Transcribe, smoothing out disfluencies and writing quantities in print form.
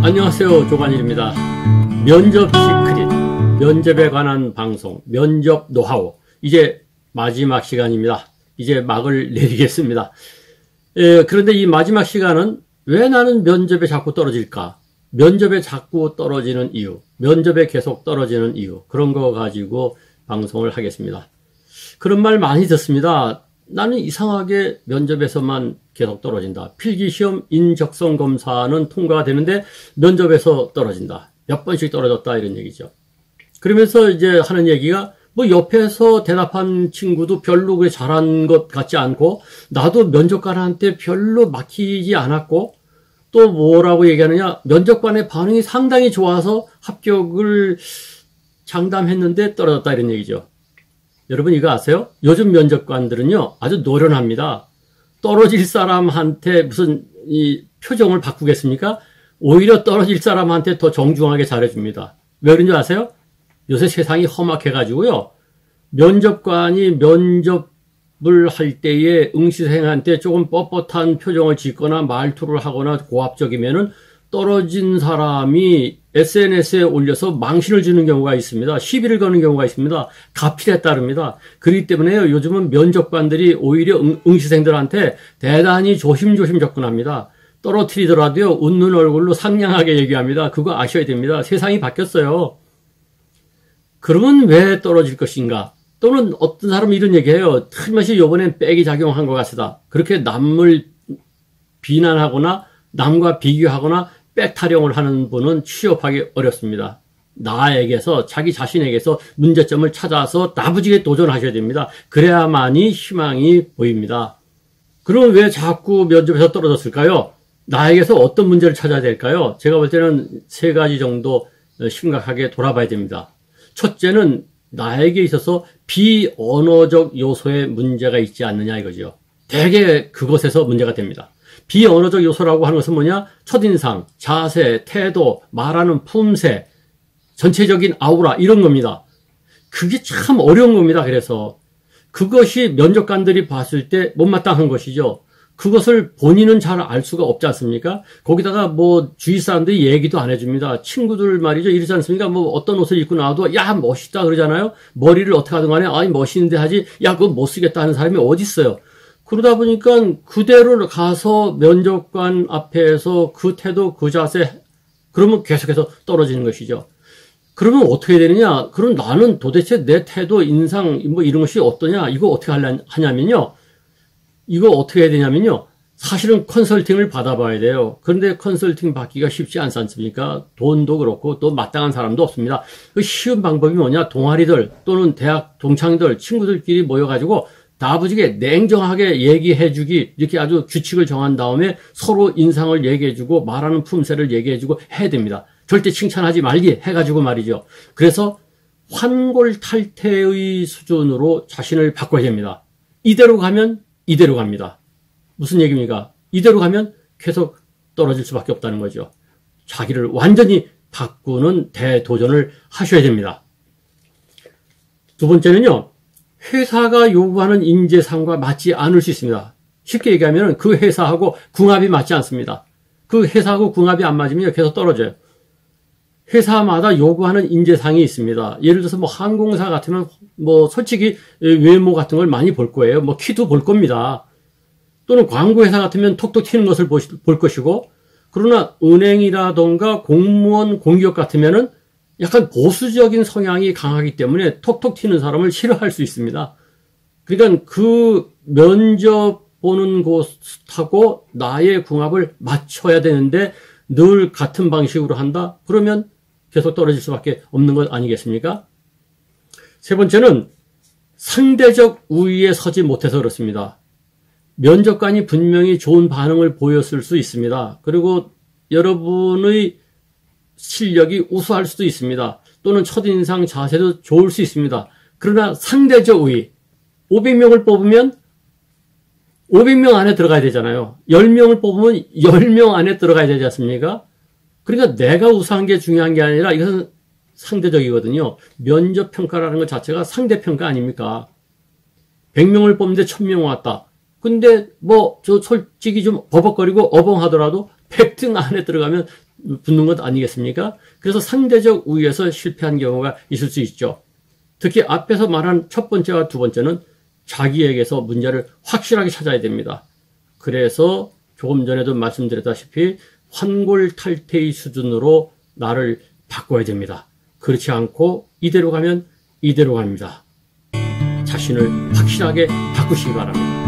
안녕하세요, 조관일입니다. 면접 시크릿, 면접에 관한 방송, 면접 노하우, 이제 마지막 시간입니다. 이제 막을 내리겠습니다. 그런데 이 마지막 시간은 왜 나는 면접에 자꾸 떨어질까? 면접에 자꾸 떨어지는 이유, 면접에 계속 떨어지는 이유, 그런 거 가지고 방송을 하겠습니다. 그런 말 많이 듣습니다. 나는 이상하게 면접에서만 계속 떨어진다. 필기시험 인적성 검사는 통과가 되는데 면접에서 떨어진다. 몇 번씩 떨어졌다, 이런 얘기죠. 그러면서 이제 하는 얘기가 뭐 옆에서 대답한 친구도 별로 그래 잘한 것 같지 않고 나도 면접관한테 별로 막히지 않았고 또 뭐라고 얘기하느냐, 면접관의 반응이 상당히 좋아서 합격을 장담했는데 떨어졌다, 이런 얘기죠. 여러분 이거 아세요? 요즘 면접관들은요 아주 노련합니다. 떨어질 사람한테 무슨 이 표정을 바꾸겠습니까? 오히려 떨어질 사람한테 더 정중하게 잘해줍니다. 왜 그런지 아세요? 요새 세상이 험악해가지고요, 면접관이 면접을 할 때에 응시생한테 조금 뻣뻣한 표정을 짓거나 말투를 하거나 고압적이면은 떨어진 사람이 SNS에 올려서 망신을 주는 경우가 있습니다. 시비를 거는 경우가 있습니다. 가필에 따릅니다. 그렇기 때문에요, 요즘은 면접관들이 오히려 응시생들한테 대단히 조심조심 접근합니다. 떨어뜨리더라도요, 웃는 얼굴로 상냥하게 얘기합니다. 그거 아셔야 됩니다. 세상이 바뀌었어요. 그러면 왜 떨어질 것인가? 또는 어떤 사람은 이런 얘기해요. 틀림없이 요번엔 백이 작용한 것 같다. 그렇게 남을 비난하거나 남과 비교하거나 백 타령을 하는 분은 취업하기 어렵습니다. 나에게서, 자기 자신에게서 문제점을 찾아서 나부지게 도전하셔야 됩니다. 그래야만이 희망이 보입니다. 그럼 왜 자꾸 면접에서 떨어졌을까요? 나에게서 어떤 문제를 찾아야 될까요? 제가 볼 때는 세 가지 정도 심각하게 돌아봐야 됩니다. 첫째는 나에게 있어서 비언어적 요소에 문제가 있지 않느냐, 이거죠. 대개 그것에서 문제가 됩니다. 비언어적 요소라고 하는 것은 뭐냐? 첫인상, 자세, 태도, 말하는 품새, 전체적인 아우라, 이런 겁니다. 그게 참 어려운 겁니다. 그래서 그것이 면접관들이 봤을 때 못마땅한 것이죠. 그것을 본인은 잘 알 수가 없지 않습니까? 거기다가 뭐 주위 사람들이 얘기도 안 해줍니다. 친구들 말이죠, 이러지 않습니까? 뭐 어떤 옷을 입고 나와도 야 멋있다 그러잖아요. 머리를 어떻게 하든 간에 아니 멋있는데 하지, 야 그거 못 쓰겠다 하는 사람이 어디 있어요. 그러다 보니까 그대로 가서 면접관 앞에서 그 태도, 그 자세, 그러면 계속해서 떨어지는 것이죠. 그러면 어떻게 되느냐? 그럼 나는 도대체 내 태도, 인상, 뭐 이런 것이 어떠냐? 이거 어떻게 하냐면요. 이거 어떻게 해야 되냐면요. 사실은 컨설팅을 받아봐야 돼요. 그런데 컨설팅 받기가 쉽지 않지 않습니까? 돈도 그렇고 또 마땅한 사람도 없습니다. 그 쉬운 방법이 뭐냐? 동아리들 또는 대학 동창들, 친구들끼리 모여가지고 나부지게 냉정하게 얘기해주기, 이렇게 아주 규칙을 정한 다음에 서로 인상을 얘기해주고 말하는 품새를 얘기해주고 해야 됩니다. 절대 칭찬하지 말기 해가지고 말이죠. 그래서 환골탈태의 수준으로 자신을 바꿔야 됩니다. 이대로 가면 이대로 갑니다. 무슨 얘기입니까? 이대로 가면 계속 떨어질 수밖에 없다는 거죠. 자기를 완전히 바꾸는 대도전을 하셔야 됩니다. 두 번째는요, 회사가 요구하는 인재상과 맞지 않을 수 있습니다. 쉽게 얘기하면 그 회사하고 궁합이 맞지 않습니다. 그 회사하고 궁합이 안 맞으면 계속 떨어져요. 회사마다 요구하는 인재상이 있습니다. 예를 들어서 뭐 항공사 같으면 뭐 솔직히 외모 같은 걸 많이 볼 거예요. 뭐 키도 볼 겁니다. 또는 광고회사 같으면 톡톡 튀는 것을 볼 것이고, 그러나 은행이라던가 공무원 공기업 같으면은 약간 보수적인 성향이 강하기 때문에 톡톡 튀는 사람을 싫어할 수 있습니다. 그러니까 그 면접 보는 곳하고 나의 궁합을 맞춰야 되는데 늘 같은 방식으로 한다? 그러면 계속 떨어질 수밖에 없는 것 아니겠습니까? 세 번째는 상대적 우위에 서지 못해서 그렇습니다. 면접관이 분명히 좋은 반응을 보였을 수 있습니다. 그리고 여러분의 실력이 우수할 수도 있습니다. 또는 첫인상 자세도 좋을 수 있습니다. 그러나 상대적 우위, 500명을 뽑으면 500명 안에 들어가야 되잖아요. 10명을 뽑으면 10명 안에 들어가야 되지 않습니까? 그러니까 내가 우수한 게 중요한 게 아니라 이것은 상대적이거든요. 면접평가라는 것 자체가 상대평가 아닙니까? 100명을 뽑는데 1000명 왔다. 근데 뭐 저 솔직히 좀 버벅거리고 어벙하더라도 100등 안에 들어가면 붙는 것 아니겠습니까? 그래서 상대적 우위에서 실패한 경우가 있을 수 있죠. 특히 앞에서 말한 첫 번째와 두 번째는 자기에게서 문제를 확실하게 찾아야 됩니다. 그래서 조금 전에도 말씀드렸다시피 환골탈태의 수준으로 나를 바꿔야 됩니다. 그렇지 않고 이대로 가면 이대로 갑니다. 자신을 확실하게 바꾸시기 바랍니다.